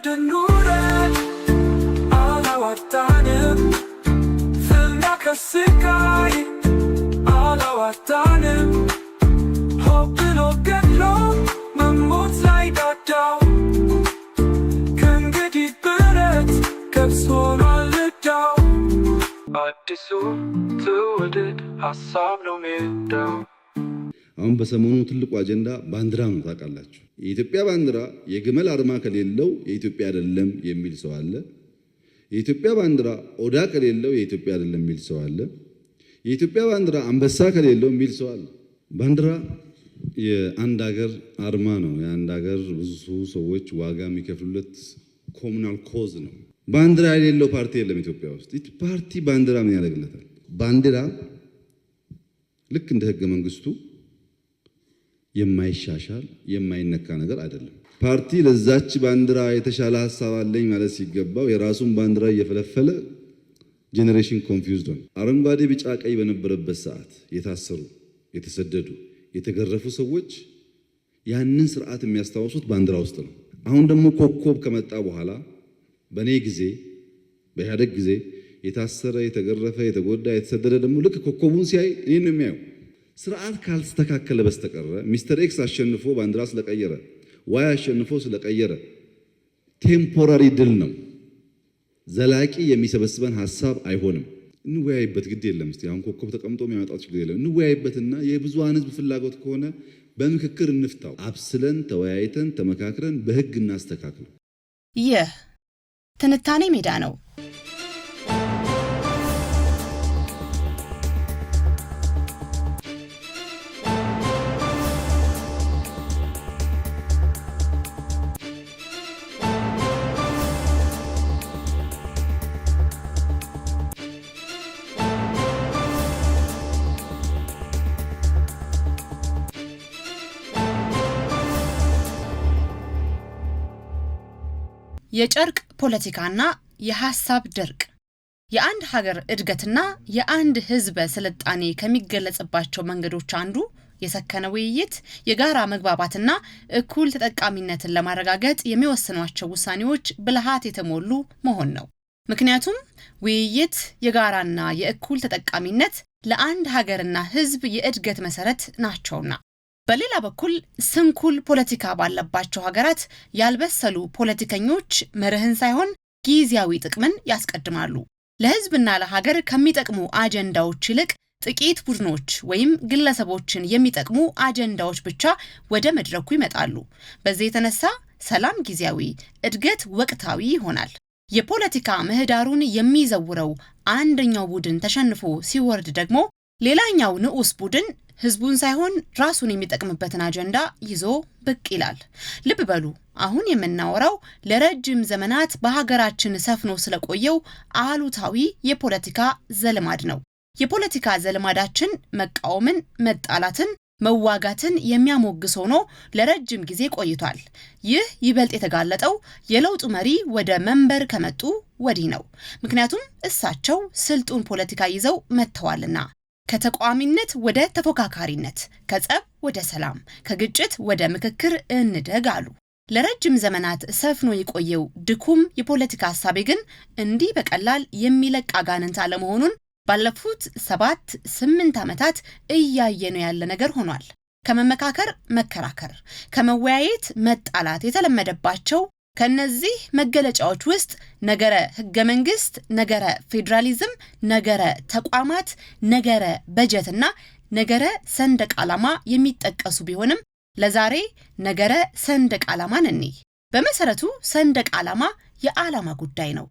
nuren Alawatanim Filnakasikai Alawatanim Hopilo getlo Mamut laidadaw Kengedi beret Kapsolalidaw Adisu Tuwadid Hasab no midaw አሁን በሰሞኑ ትልቁ አጀንዳ ባንዲራ ነው ታውቃላችሁ። የኢትዮጵያ ባንዲራ የግመል አርማ ከሌለው የኢትዮጵያ አይደለም የሚል ሰው አለ። የኢትዮጵያ ባንዲራ ኦዳ ከሌለው የኢትዮጵያ አይደለም የሚል ሰው አለ። የኢትዮጵያ ባንዲራ አንበሳ ከሌለው የሚል ሰው አለ። ባንዲራ የአንድ ሀገር አርማ ነው። የአንድ ሀገር ብዙ ሰዎች ዋጋ የሚከፍሉለት ኮሙናል ኮዝ ነው። ባንዲራ የሌለው ፓርቲ የለም ኢትዮጵያ ውስጥ። ፓርቲ ባንዲራ ምን ያደርግለታል? ባንዲራ ልክ እንደ ህገ መንግስቱ የማይሻሻል የማይነካ ነገር አይደለም። ፓርቲ ለዛች ባንዲራ የተሻለ ሐሳብ አለኝ ማለት ሲገባው የራሱን ባንዲራ እየፈለፈለ ጄኔሬሽን ኮንፊውዝድ ነው። አረንጓዴ ቢጫ ቀይ በነበረበት ሰዓት የታሰሩ የተሰደዱ የተገረፉ ሰዎች ያንን ስርዓት የሚያስታውሱት ባንዲራ ውስጥ ነው። አሁን ደግሞ ኮከብ ከመጣ በኋላ በኔ ጊዜ በኢህአዴግ ጊዜ የታሰረ የተገረፈ የተጎዳ የተሰደደ ደግሞ ልክ ኮከቡን ሲያይ እኔን ነው የሚያየው። ስርዓት ካልተስተካከለ በስተቀር ሚስተር ኤክስ አሸንፎ ባንዲራ ስለቀየረ ዋይ አሸንፎ ስለቀየረ ቴምፖራሪ ድል ነው። ዘላቂ የሚሰበስበን ሐሳብ አይሆንም። እንወያይበት፣ ግድ የለም። እስቲ አሁን ኮከብ ተቀምጦ የሚያመጣው ችግር የለም። እንወያይበትና የብዙሃን ህዝብ ፍላጎት ከሆነ በምክክር እንፍታው። አብስለን ተወያይተን ተመካክረን በህግ እናስተካክለው። ይህ ትንታኔ ሜዳ ነው። የጨርቅ ፖለቲካና የሐሳብ ድርቅ የአንድ ሀገር እድገትና የአንድ ህዝብ ስልጣኔ ከሚገለጽባቸው መንገዶች አንዱ የሰከነ ውይይት፣ የጋራ መግባባትና እኩል ተጠቃሚነትን ለማረጋገጥ የሚወስኗቸው ውሳኔዎች ብልሃት የተሞሉ መሆን ነው። ምክንያቱም ውይይት፣ የጋራና የእኩል ተጠቃሚነት ለአንድ ሀገርና ህዝብ የእድገት መሰረት ናቸውና። በሌላ በኩል ስንኩል ፖለቲካ ባለባቸው ሀገራት ያልበሰሉ ፖለቲከኞች መርህን ሳይሆን ጊዜያዊ ጥቅምን ያስቀድማሉ። ለህዝብና ለሀገር ከሚጠቅሙ አጀንዳዎች ይልቅ ጥቂት ቡድኖች ወይም ግለሰቦችን የሚጠቅሙ አጀንዳዎች ብቻ ወደ መድረኩ ይመጣሉ። በዚህ የተነሳ ሰላም ጊዜያዊ፣ እድገት ወቅታዊ ይሆናል። የፖለቲካ ምህዳሩን የሚዘውረው አንደኛው ቡድን ተሸንፎ ሲወርድ ደግሞ ሌላኛው ንዑስ ቡድን ህዝቡን ሳይሆን ራሱን የሚጠቅምበትን አጀንዳ ይዞ ብቅ ይላል። ልብ በሉ፣ አሁን የምናወራው ለረጅም ዘመናት በሀገራችን ሰፍኖ ስለቆየው አሉታዊ የፖለቲካ ዘልማድ ነው። የፖለቲካ ዘልማዳችን መቃወምን፣ መጣላትን፣ መዋጋትን የሚያሞግስ ሆኖ ለረጅም ጊዜ ቆይቷል። ይህ ይበልጥ የተጋለጠው የለውጡ መሪ ወደ መንበር ከመጡ ወዲህ ነው። ምክንያቱም እሳቸው ስልጡን ፖለቲካ ይዘው መጥተዋልና። ከተቋሚነት ወደ ተፎካካሪነት፣ ከጸብ ወደ ሰላም፣ ከግጭት ወደ ምክክር እንደግ አሉ። ለረጅም ዘመናት ሰፍኖ የቆየው ድኩም የፖለቲካ ሐሳቤ ግን እንዲህ በቀላል የሚለቅ አጋንንት አለመሆኑን ባለፉት 7-8 ዓመታት እያየነው ያለ ነገር ሆኗል። ከመመካከር መከራከር፣ ከመወያየት መጣላት የተለመደባቸው ከነዚህ መገለጫዎች ውስጥ ነገረ ህገ መንግስት፣ ነገረ ፌዴራሊዝም፣ ነገረ ተቋማት፣ ነገረ በጀትና ነገረ ሰንደቅ ዓላማ የሚጠቀሱ ቢሆንም ለዛሬ ነገረ ሰንደቅ ዓላማን እንይ። በመሰረቱ ሰንደቅ ዓላማ የዓላማ ጉዳይ ነው።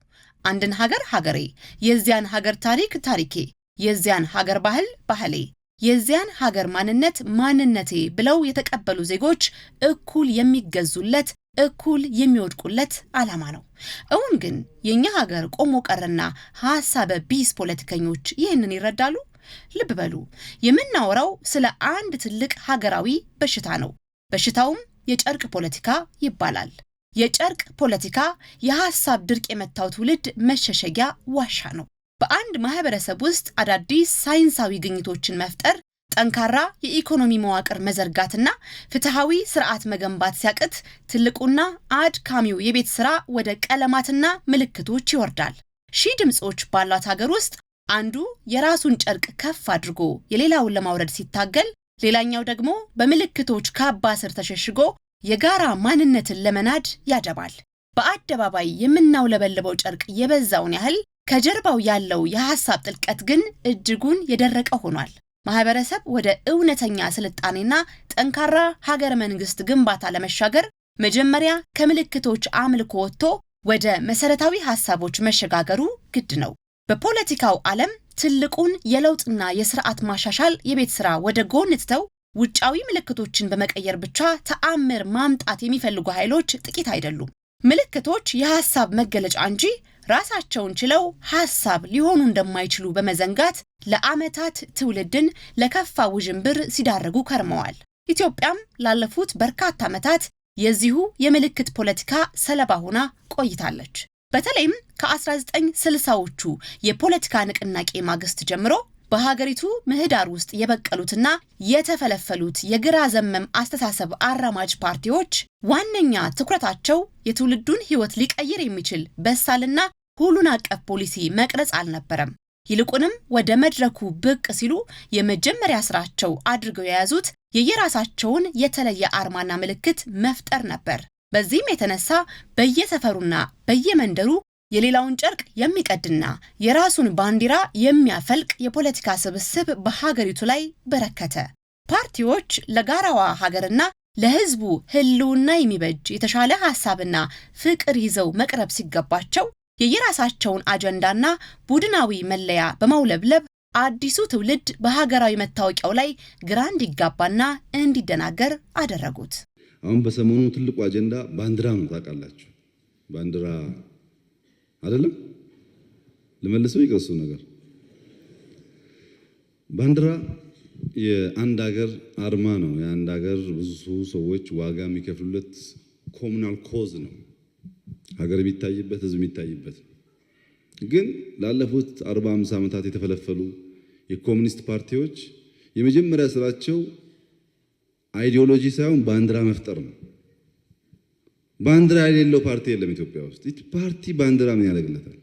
አንድን ሀገር ሀገሬ፣ የዚያን ሀገር ታሪክ ታሪኬ፣ የዚያን ሀገር ባህል ባህሌ፣ የዚያን ሀገር ማንነት ማንነቴ ብለው የተቀበሉ ዜጎች እኩል የሚገዙለት እኩል የሚወድቁለት ዓላማ ነው። እውን ግን የኛ ሀገር ቆሞ ቀረና ሐሳበ ቢስ ፖለቲከኞች ይህንን ይረዳሉ? ልብ በሉ፣ የምናወራው ስለ አንድ ትልቅ ሀገራዊ በሽታ ነው። በሽታውም የጨርቅ ፖለቲካ ይባላል። የጨርቅ ፖለቲካ የሐሳብ ድርቅ የመታው ትውልድ መሸሸጊያ ዋሻ ነው። በአንድ ማህበረሰብ ውስጥ አዳዲስ ሳይንሳዊ ግኝቶችን መፍጠር ጠንካራ የኢኮኖሚ መዋቅር መዘርጋትና ፍትሃዊ ስርዓት መገንባት ሲያቅት ትልቁና አድካሚው የቤት ስራ ወደ ቀለማትና ምልክቶች ይወርዳል። ሺህ ድምጾች ባሏት ሀገር ውስጥ አንዱ የራሱን ጨርቅ ከፍ አድርጎ የሌላውን ለማውረድ ሲታገል፣ ሌላኛው ደግሞ በምልክቶች ካባ ስር ተሸሽጎ የጋራ ማንነትን ለመናድ ያደባል። በአደባባይ የምናውለበልበው ጨርቅ የበዛውን ያህል ከጀርባው ያለው የሐሳብ ጥልቀት ግን እጅጉን የደረቀ ሆኗል። ማህበረሰብ ወደ እውነተኛ ስልጣኔና ጠንካራ ሀገረ መንግስት ግንባታ ለመሻገር መጀመሪያ ከምልክቶች አምልኮ ወጥቶ ወደ መሰረታዊ ሐሳቦች መሸጋገሩ ግድ ነው። በፖለቲካው ዓለም ትልቁን የለውጥና የስርዓት ማሻሻል የቤት ስራ ወደ ጎን ትተው ውጫዊ ምልክቶችን በመቀየር ብቻ ተአምር ማምጣት የሚፈልጉ ኃይሎች ጥቂት አይደሉም። ምልክቶች የሐሳብ መገለጫ እንጂ ራሳቸውን ችለው ሐሳብ ሊሆኑ እንደማይችሉ በመዘንጋት ለዓመታት ትውልድን ለከፋ ውዥንብር ሲዳረጉ ከርመዋል። ኢትዮጵያም ላለፉት በርካታ ዓመታት የዚሁ የምልክት ፖለቲካ ሰለባ ሆና ቆይታለች። በተለይም ከ1960ዎቹ የፖለቲካ ንቅናቄ ማግስት ጀምሮ በሀገሪቱ ምህዳር ውስጥ የበቀሉትና የተፈለፈሉት የግራ ዘመም አስተሳሰብ አራማጅ ፓርቲዎች ዋነኛ ትኩረታቸው የትውልዱን ሕይወት ሊቀይር የሚችል በሳልና ሁሉን አቀፍ ፖሊሲ መቅረጽ አልነበረም። ይልቁንም ወደ መድረኩ ብቅ ሲሉ የመጀመሪያ ስራቸው አድርገው የያዙት የየራሳቸውን የተለየ አርማና ምልክት መፍጠር ነበር። በዚህም የተነሳ በየሰፈሩና በየመንደሩ የሌላውን ጨርቅ የሚቀድና የራሱን ባንዲራ የሚያፈልቅ የፖለቲካ ስብስብ በሀገሪቱ ላይ በረከተ። ፓርቲዎች ለጋራዋ ሀገርና ለሕዝቡ ህልውና የሚበጅ የተሻለ ሐሳብና ፍቅር ይዘው መቅረብ ሲገባቸው የየራሳቸውን አጀንዳና ቡድናዊ መለያ በማውለብለብ አዲሱ ትውልድ በሀገራዊ መታወቂያው ላይ ግራ እንዲጋባና እንዲደናገር አደረጉት። አሁን በሰሞኑ ትልቁ አጀንዳ ባንዲራ ነው። ታውቃላችሁ፣ ባንዲራ አይደለም ለመልሰው ይቀርሱ ነገር ባንዲራ የአንድ ሀገር አርማ ነው። የአንድ ሀገር ብዙ ሰዎች ዋጋ የሚከፍሉለት ኮሙናል ኮዝ ነው። ሀገር የሚታይበት፣ ህዝብ የሚታይበት። ግን ላለፉት 40-50 ዓመታት የተፈለፈሉ የኮሙኒስት ፓርቲዎች የመጀመሪያ ስራቸው አይዲዮሎጂ ሳይሆን ባንዲራ መፍጠር ነው። ባንዲራ የሌለው ፓርቲ የለም ኢትዮጵያ ውስጥ። ፓርቲ ባንዲራ ምን ያደርግለታል?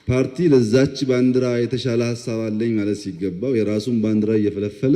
ፓርቲ ለዛች ባንዲራ የተሻለ ሐሳብ አለኝ ማለት ሲገባው የራሱን ባንዲራ እየፈለፈለ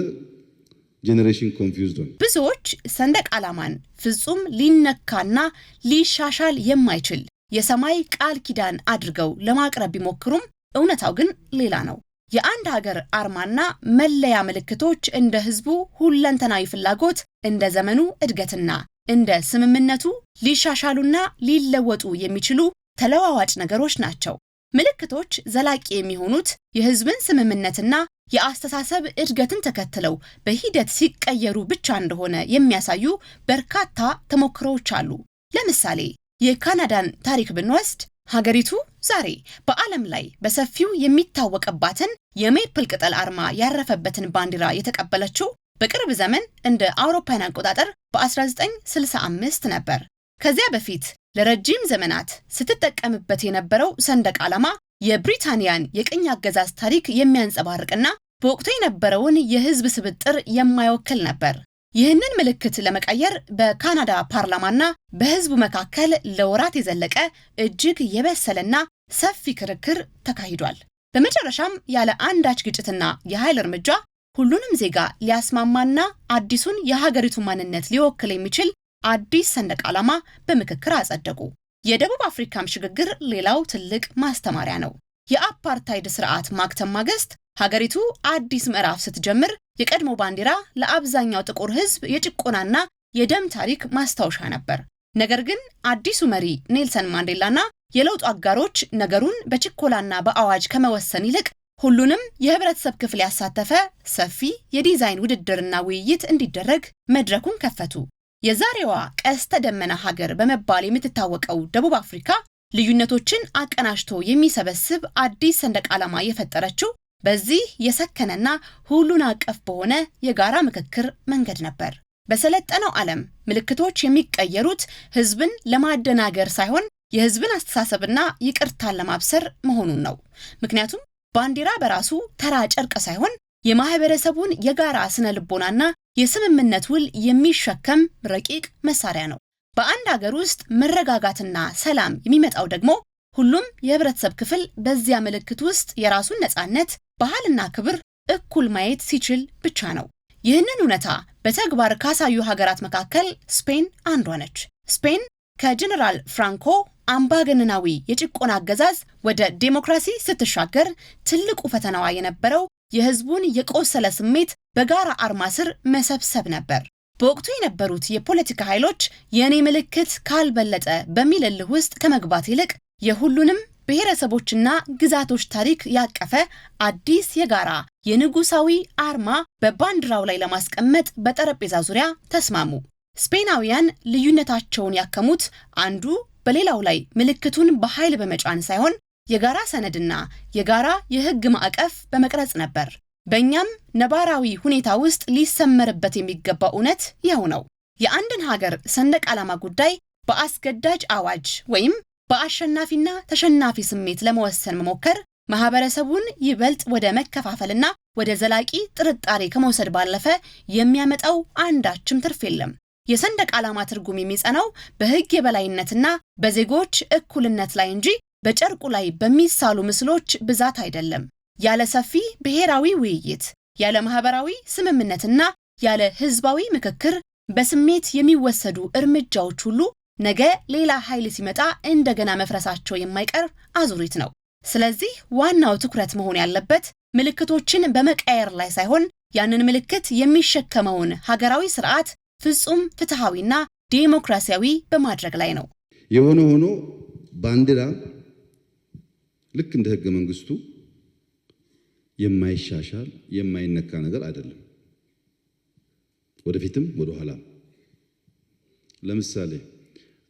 ጄኔሬሽን ኮንፊውዝድ ሆነ። ብዙዎች ሰንደቅ ዓላማን ፍጹም ሊነካና ሊሻሻል የማይችል የሰማይ ቃል ኪዳን አድርገው ለማቅረብ ቢሞክሩም እውነታው ግን ሌላ ነው። የአንድ ሀገር አርማና መለያ ምልክቶች እንደ ህዝቡ ሁለንተናዊ ፍላጎት፣ እንደ ዘመኑ እድገትና እንደ ስምምነቱ ሊሻሻሉና ሊለወጡ የሚችሉ ተለዋዋጭ ነገሮች ናቸው። ምልክቶች ዘላቂ የሚሆኑት የህዝብን ስምምነትና የአስተሳሰብ እድገትን ተከትለው በሂደት ሲቀየሩ ብቻ እንደሆነ የሚያሳዩ በርካታ ተሞክሮዎች አሉ። ለምሳሌ የካናዳን ታሪክ ብንወስድ ሀገሪቱ ዛሬ በዓለም ላይ በሰፊው የሚታወቅባትን የሜፕል ቅጠል አርማ ያረፈበትን ባንዲራ የተቀበለችው በቅርብ ዘመን እንደ አውሮፓውያን አቆጣጠር በ1965 ነበር። ከዚያ በፊት ለረጅም ዘመናት ስትጠቀምበት የነበረው ሰንደቅ ዓላማ የብሪታንያን የቅኝ አገዛዝ ታሪክ የሚያንጸባርቅና በወቅቱ የነበረውን የህዝብ ስብጥር የማይወክል ነበር። ይህንን ምልክት ለመቀየር በካናዳ ፓርላማና በህዝቡ መካከል ለወራት የዘለቀ እጅግ የበሰለና ሰፊ ክርክር ተካሂዷል። በመጨረሻም ያለ አንዳች ግጭትና የኃይል እርምጃ ሁሉንም ዜጋ ሊያስማማና አዲሱን የሀገሪቱ ማንነት ሊወክል የሚችል አዲስ ሰንደቅ ዓላማ በምክክር አጸደቁ። የደቡብ አፍሪካም ሽግግር ሌላው ትልቅ ማስተማሪያ ነው። የአፓርታይድ ስርዓት ማክተም ማግስት ሀገሪቱ አዲስ ምዕራፍ ስትጀምር የቀድሞ ባንዲራ ለአብዛኛው ጥቁር ህዝብ የጭቆናና የደም ታሪክ ማስታወሻ ነበር። ነገር ግን አዲሱ መሪ ኔልሰን ማንዴላና የለውጡ አጋሮች ነገሩን በችኮላና በአዋጅ ከመወሰን ይልቅ ሁሉንም የህብረተሰብ ክፍል ያሳተፈ ሰፊ የዲዛይን ውድድርና ውይይት እንዲደረግ መድረኩን ከፈቱ። የዛሬዋ ቀስተ ደመና ሀገር በመባል የምትታወቀው ደቡብ አፍሪካ ልዩነቶችን አቀናጅቶ የሚሰበስብ አዲስ ሰንደቅ ዓላማ የፈጠረችው በዚህ የሰከነና ሁሉን አቀፍ በሆነ የጋራ ምክክር መንገድ ነበር። በሰለጠነው ዓለም ምልክቶች የሚቀየሩት ህዝብን ለማደናገር ሳይሆን የህዝብን አስተሳሰብና ይቅርታን ለማብሰር መሆኑን ነው። ምክንያቱም ባንዲራ በራሱ ተራ ጨርቅ ሳይሆን የማህበረሰቡን የጋራ ስነ ልቦናና የስምምነት ውል የሚሸከም ረቂቅ መሳሪያ ነው። በአንድ ሀገር ውስጥ መረጋጋትና ሰላም የሚመጣው ደግሞ ሁሉም የህብረተሰብ ክፍል በዚያ ምልክት ውስጥ የራሱን ነፃነት፣ ባህልና ክብር እኩል ማየት ሲችል ብቻ ነው። ይህንን እውነታ በተግባር ካሳዩ ሀገራት መካከል ስፔን አንዷ ነች። ስፔን ከጀነራል ፍራንኮ አምባገነናዊ የጭቆና አገዛዝ ወደ ዴሞክራሲ ስትሻገር ትልቁ ፈተናዋ የነበረው የህዝቡን የቆሰለ ስሜት በጋራ አርማ ስር መሰብሰብ ነበር። በወቅቱ የነበሩት የፖለቲካ ኃይሎች የኔ ምልክት ካልበለጠ በሚል እልህ ውስጥ ከመግባት ይልቅ የሁሉንም ብሔረሰቦችና ግዛቶች ታሪክ ያቀፈ አዲስ የጋራ የንጉሳዊ አርማ በባንዲራው ላይ ለማስቀመጥ በጠረጴዛ ዙሪያ ተስማሙ። ስፔናውያን ልዩነታቸውን ያከሙት አንዱ በሌላው ላይ ምልክቱን በኃይል በመጫን ሳይሆን የጋራ ሰነድና የጋራ የህግ ማዕቀፍ በመቅረጽ ነበር። በእኛም ነባራዊ ሁኔታ ውስጥ ሊሰመርበት የሚገባ እውነት ይኸው ነው። የአንድን ሀገር ሰንደቅ ዓላማ ጉዳይ በአስገዳጅ አዋጅ ወይም በአሸናፊና ተሸናፊ ስሜት ለመወሰን መሞከር ማህበረሰቡን ይበልጥ ወደ መከፋፈልና ወደ ዘላቂ ጥርጣሬ ከመውሰድ ባለፈ የሚያመጣው አንዳችም ትርፍ የለም። የሰንደቅ ዓላማ ትርጉም የሚጸናው በህግ የበላይነትና በዜጎች እኩልነት ላይ እንጂ በጨርቁ ላይ በሚሳሉ ምስሎች ብዛት አይደለም። ያለ ሰፊ ብሔራዊ ውይይት፣ ያለ ማህበራዊ ስምምነትና ያለ ህዝባዊ ምክክር በስሜት የሚወሰዱ እርምጃዎች ሁሉ ነገ ሌላ ኃይል ሲመጣ እንደገና መፍረሳቸው የማይቀር አዙሪት ነው። ስለዚህ ዋናው ትኩረት መሆን ያለበት ምልክቶችን በመቀየር ላይ ሳይሆን ያንን ምልክት የሚሸከመውን ሀገራዊ ስርዓት ፍጹም ፍትሃዊና ዲሞክራሲያዊ በማድረግ ላይ ነው። የሆነ ሆኖ ባንዲራ ልክ እንደ ህገ መንግስቱ የማይሻሻል የማይነካ ነገር አይደለም። ወደፊትም ወደ ኋላ ለምሳሌ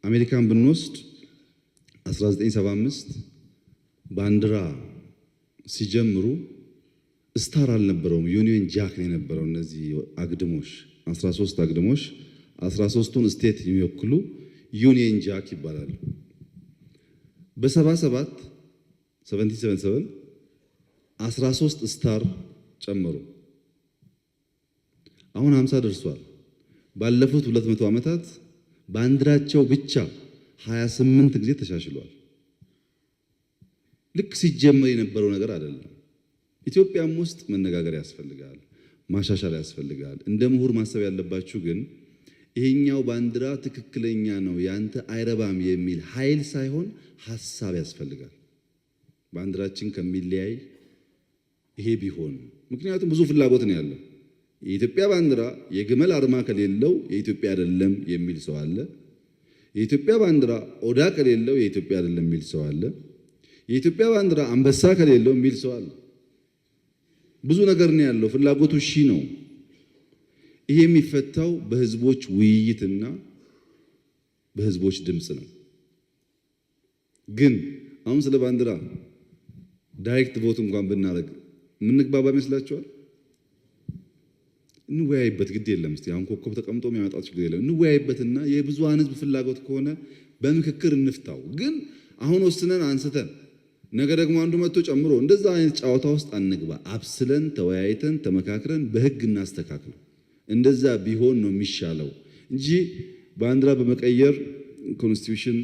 አሜሪካን ብንወስድ 1975 ባንዲራ ሲጀምሩ ስታር አልነበረውም፣ ዩኒየን ጃክ ነው የነበረው። እነዚህ አግድሞሽ 13 አግድሞሽ 13ቱን ስቴት የሚወክሉ ዩኒየን ጃክ ይባላሉ። በ77 13 ስታር ጨመሩ። አሁን 50 ደርሷል። ባለፉት 200 ዓመታት ባንዲራቸው ብቻ 28 ጊዜ ተሻሽሏል። ልክ ሲጀመር የነበረው ነገር አይደለም። ኢትዮጵያም ውስጥ መነጋገር ያስፈልጋል፣ ማሻሻል ያስፈልጋል። እንደ ምሁር ማሰብ ያለባችሁ ግን ይሄኛው ባንዲራ ትክክለኛ ነው ያንተ አይረባም የሚል ኃይል ሳይሆን ሐሳብ ያስፈልጋል። ባንዲራችን ከሚለያይ ይሄ ቢሆን፣ ምክንያቱም ብዙ ፍላጎት ነው ያለው። የኢትዮጵያ ባንዲራ የግመል አርማ ከሌለው የኢትዮጵያ አይደለም የሚል ሰው አለ። የኢትዮጵያ ባንዲራ ኦዳ ከሌለው የኢትዮጵያ አይደለም የሚል ሰው አለ። የኢትዮጵያ ባንዲራ አንበሳ ከሌለው የሚል ሰው አለ። ብዙ ነገር ነው ያለው። ፍላጎቱ ነው። ይሄ የሚፈታው በህዝቦች ውይይትና በህዝቦች ድምጽ ነው። ግን አሁን ስለ ባንዲራ ዳይሬክት ቮት እንኳን ብናደርግ ምንግባባ ይመስላችኋል? እንወያይበት፣ ግድ የለም። እስቲ አሁን ኮከብ ተቀምጦ የሚያመጣው ችግር የለም። እንወያይበትና የብዙሃን ህዝብ ፍላጎት ከሆነ በምክክር እንፍታው። ግን አሁን ወስነን አንስተን ነገ ደግሞ አንዱ መጥቶ ጨምሮ እንደዛ አይነት ጨዋታ ውስጥ አንግባ። አብስለን ተወያይተን ተመካክረን በህግ እናስተካክለው። እንደዛ ቢሆን ነው የሚሻለው እንጂ ባንዲራ በመቀየር ኮንስቲቱሽን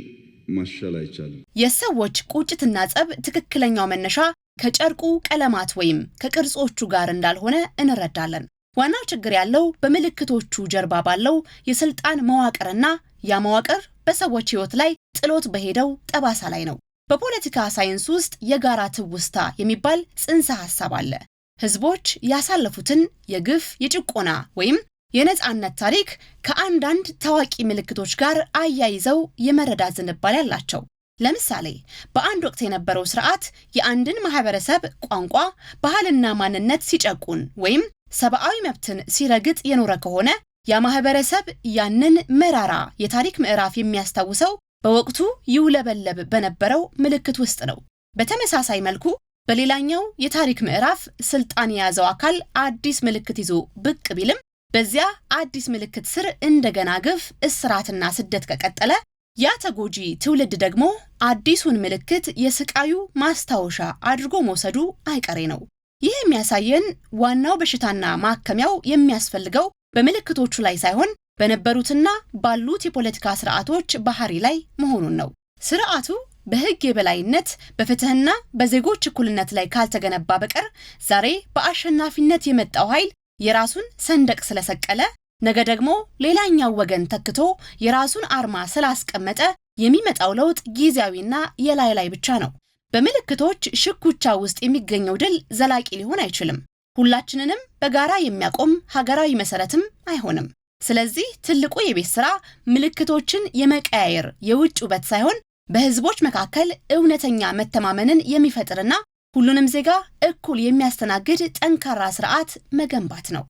ማሻሻል አይቻልም። የሰዎች ቁጭትና ጸብ ትክክለኛው መነሻ ከጨርቁ ቀለማት ወይም ከቅርጾቹ ጋር እንዳልሆነ እንረዳለን። ዋናው ችግር ያለው በምልክቶቹ ጀርባ ባለው የስልጣን መዋቅርና ያ መዋቅር በሰዎች ህይወት ላይ ጥሎት በሄደው ጠባሳ ላይ ነው። በፖለቲካ ሳይንስ ውስጥ የጋራ ትውስታ የሚባል ጽንሰ ሐሳብ አለ። ህዝቦች ያሳለፉትን የግፍ፣ የጭቆና ወይም የነጻነት ታሪክ ከአንዳንድ ታዋቂ ምልክቶች ጋር አያይዘው የመረዳት ዝንባሌ አላቸው። ለምሳሌ በአንድ ወቅት የነበረው ስርዓት የአንድን ማህበረሰብ ቋንቋ፣ ባህልና ማንነት ሲጨቁን ወይም ሰብአዊ መብትን ሲረግጥ የኖረ ከሆነ ያ ማህበረሰብ ያንን መራራ የታሪክ ምዕራፍ የሚያስታውሰው በወቅቱ ይውለበለብ በነበረው ምልክት ውስጥ ነው። በተመሳሳይ መልኩ በሌላኛው የታሪክ ምዕራፍ ስልጣን የያዘው አካል አዲስ ምልክት ይዞ ብቅ ቢልም በዚያ አዲስ ምልክት ስር እንደገና ግፍ፣ እስራትና ስደት ከቀጠለ ያ ተጎጂ ትውልድ ደግሞ አዲሱን ምልክት የስቃዩ ማስታወሻ አድርጎ መውሰዱ አይቀሬ ነው። ይህ የሚያሳየን ዋናው በሽታና ማከሚያው የሚያስፈልገው በምልክቶቹ ላይ ሳይሆን በነበሩትና ባሉት የፖለቲካ ስርዓቶች ባህሪ ላይ መሆኑን ነው። ስርዓቱ በህግ የበላይነት በፍትህና በዜጎች እኩልነት ላይ ካልተገነባ በቀር ዛሬ በአሸናፊነት የመጣው ኃይል የራሱን ሰንደቅ ስለሰቀለ ነገ ደግሞ ሌላኛው ወገን ተክቶ የራሱን አርማ ስላስቀመጠ የሚመጣው ለውጥ ጊዜያዊና የላይ ብቻ ነው። በምልክቶች ሽኩቻ ውስጥ የሚገኘው ድል ዘላቂ ሊሆን አይችልም። ሁላችንንም በጋራ የሚያቆም ሀገራዊ መሰረትም አይሆንም። ስለዚህ ትልቁ የቤት ስራ ምልክቶችን የመቀያየር የውጭ ውበት ሳይሆን በህዝቦች መካከል እውነተኛ መተማመንን የሚፈጥርና ሁሉንም ዜጋ እኩል የሚያስተናግድ ጠንካራ ስርዓት መገንባት ነው።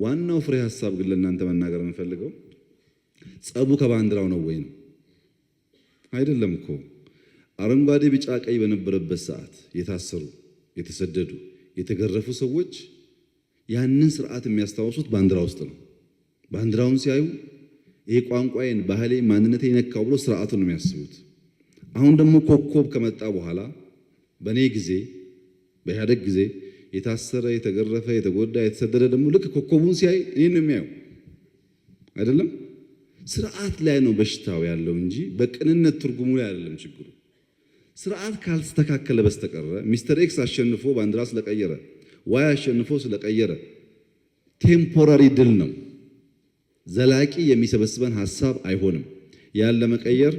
ዋናው ፍሬ ሐሳብ ግን ለእናንተ መናገር የምፈልገው ጸቡ ከባንዲራው ነው ወይ ነው? አይደለም እኮ። አረንጓዴ ቢጫ ቀይ በነበረበት ሰዓት የታሰሩ፣ የተሰደዱ፣ የተገረፉ ሰዎች ያንን ስርዓት የሚያስታውሱት ባንዲራ ውስጥ ነው። ባንዲራውን ሲያዩ ይሄ ቋንቋዬን፣ ባህሌን፣ ማንነቴን ነካው ብሎ ስርዓቱን ነው የሚያስቡት። አሁን ደግሞ ኮከብ ከመጣ በኋላ በኔ ጊዜ በኢህአዴግ ጊዜ የታሰረ፣ የተገረፈ፣ የተጎዳ፣ የተሰደደ ደግሞ ልክ ኮከቡን ሲያይ እኔን ነው የሚያየው። አይደለም? ስርዓት ላይ ነው በሽታው ያለው እንጂ በቅንነት ትርጉሙ ላይ አይደለም ችግሩ። ስርዓት ካልተስተካከለ በስተቀር ሚስተር ኤክስ አሸንፎ ባንዲራ ስለቀየረ፣ ዋይ አሸንፎ ስለቀየረ ቴምፖራሪ ድል ነው። ዘላቂ የሚሰበስበን ሐሳብ አይሆንም። ያን ለመቀየር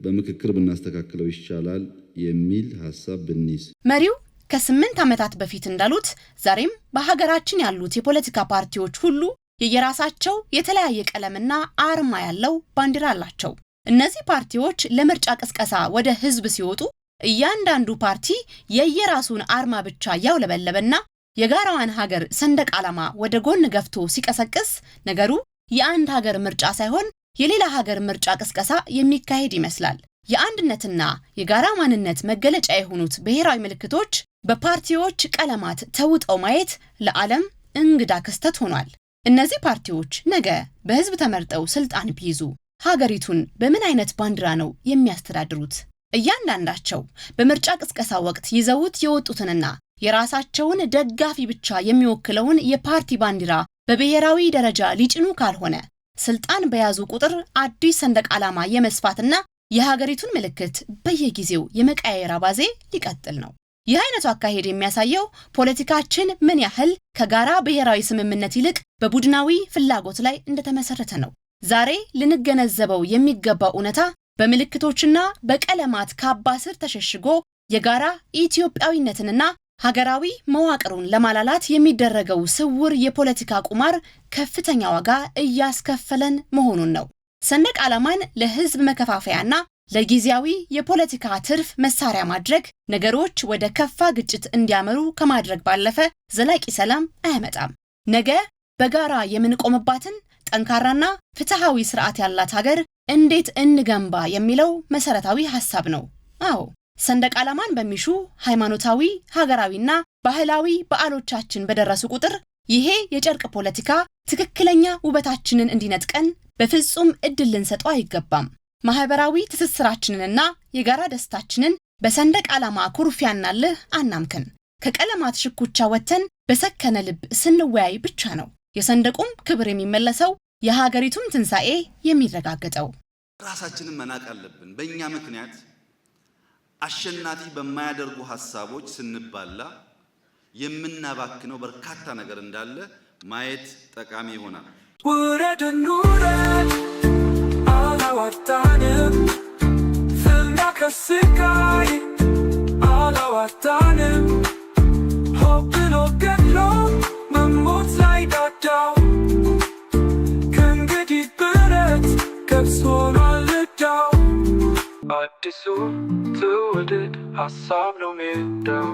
በምክክር ብናስተካክለው ይሻላል የሚል ሐሳብ ብንይዝ። መሪው ከ8 ዓመታት በፊት እንዳሉት ዛሬም በሀገራችን ያሉት የፖለቲካ ፓርቲዎች ሁሉ የየራሳቸው የተለያየ ቀለምና አርማ ያለው ባንዲራ አላቸው። እነዚህ ፓርቲዎች ለምርጫ ቅስቀሳ ወደ ህዝብ ሲወጡ እያንዳንዱ ፓርቲ የየራሱን አርማ ብቻ ያውለበለበና የጋራዋን ሀገር ሰንደቅ ዓላማ ወደ ጎን ገፍቶ ሲቀሰቅስ ነገሩ የአንድ ሀገር ምርጫ ሳይሆን የሌላ ሀገር ምርጫ ቅስቀሳ የሚካሄድ ይመስላል። የአንድነትና የጋራ ማንነት መገለጫ የሆኑት ብሔራዊ ምልክቶች በፓርቲዎች ቀለማት ተውጠው ማየት ለዓለም እንግዳ ክስተት ሆኗል። እነዚህ ፓርቲዎች ነገ በህዝብ ተመርጠው ስልጣን ቢይዙ ሀገሪቱን በምን አይነት ባንዲራ ነው የሚያስተዳድሩት? እያንዳንዳቸው በምርጫ ቅስቀሳ ወቅት ይዘውት የወጡትንና የራሳቸውን ደጋፊ ብቻ የሚወክለውን የፓርቲ ባንዲራ በብሔራዊ ደረጃ ሊጭኑ ካልሆነ ስልጣን በያዙ ቁጥር አዲስ ሰንደቅ ዓላማ የመስፋትና የሀገሪቱን ምልክት በየጊዜው የመቀያየር አባዜ ሊቀጥል ነው። ይህ አይነቱ አካሄድ የሚያሳየው ፖለቲካችን ምን ያህል ከጋራ ብሔራዊ ስምምነት ይልቅ በቡድናዊ ፍላጎት ላይ እንደተመሰረተ ነው። ዛሬ ልንገነዘበው የሚገባው እውነታ በምልክቶችና በቀለማት ካባ ስር ተሸሽጎ የጋራ ኢትዮጵያዊነትንና ሀገራዊ መዋቅሩን ለማላላት የሚደረገው ስውር የፖለቲካ ቁማር ከፍተኛ ዋጋ እያስከፈለን መሆኑን ነው። ሰንደቅ ዓላማን ለህዝብ መከፋፈያና ለጊዜያዊ የፖለቲካ ትርፍ መሳሪያ ማድረግ ነገሮች ወደ ከፋ ግጭት እንዲያመሩ ከማድረግ ባለፈ ዘላቂ ሰላም አያመጣም። ነገ በጋራ የምንቆምባትን ጠንካራና ፍትሃዊ ስርዓት ያላት ሀገር እንዴት እንገንባ የሚለው መሰረታዊ ሐሳብ ነው። አዎ ሰንደቅ ዓላማን በሚሹ ሃይማኖታዊ፣ ሀገራዊና ባህላዊ በዓሎቻችን በደረሱ ቁጥር ይሄ የጨርቅ ፖለቲካ ትክክለኛ ውበታችንን እንዲነጥቀን በፍጹም እድል ልንሰጠው አይገባም። ማህበራዊ ትስስራችንንና የጋራ ደስታችንን በሰንደቅ ዓላማ ኩርፊያና ልህ አናምከን። ከቀለማት ሽኩቻ ወተን በሰከነ ልብ ስንወያይ ብቻ ነው የሰንደቁም ክብር የሚመለሰው፣ የሀገሪቱም ትንሣኤ የሚረጋገጠው። ራሳችንን መናቅ አለብን። በእኛ ምክንያት አሸናፊ በማያደርጉ ሐሳቦች ስንባላ የምናባክነው በርካታ ነገር እንዳለ ማየት ጠቃሚ ይሆናል። ውረድ እንውረድ አላዋጣንም፣ ፍልሚያ ከስቃይ አላዋጣንም፣ ሆብ ብሎ ገድሎ መሞት ላይ ዳዳው ከእንግዲህ ብረት ገብስ ሆኗል ዕዳው። አዲሱ ትውልድ ሀሳብ ነው ሜዳው።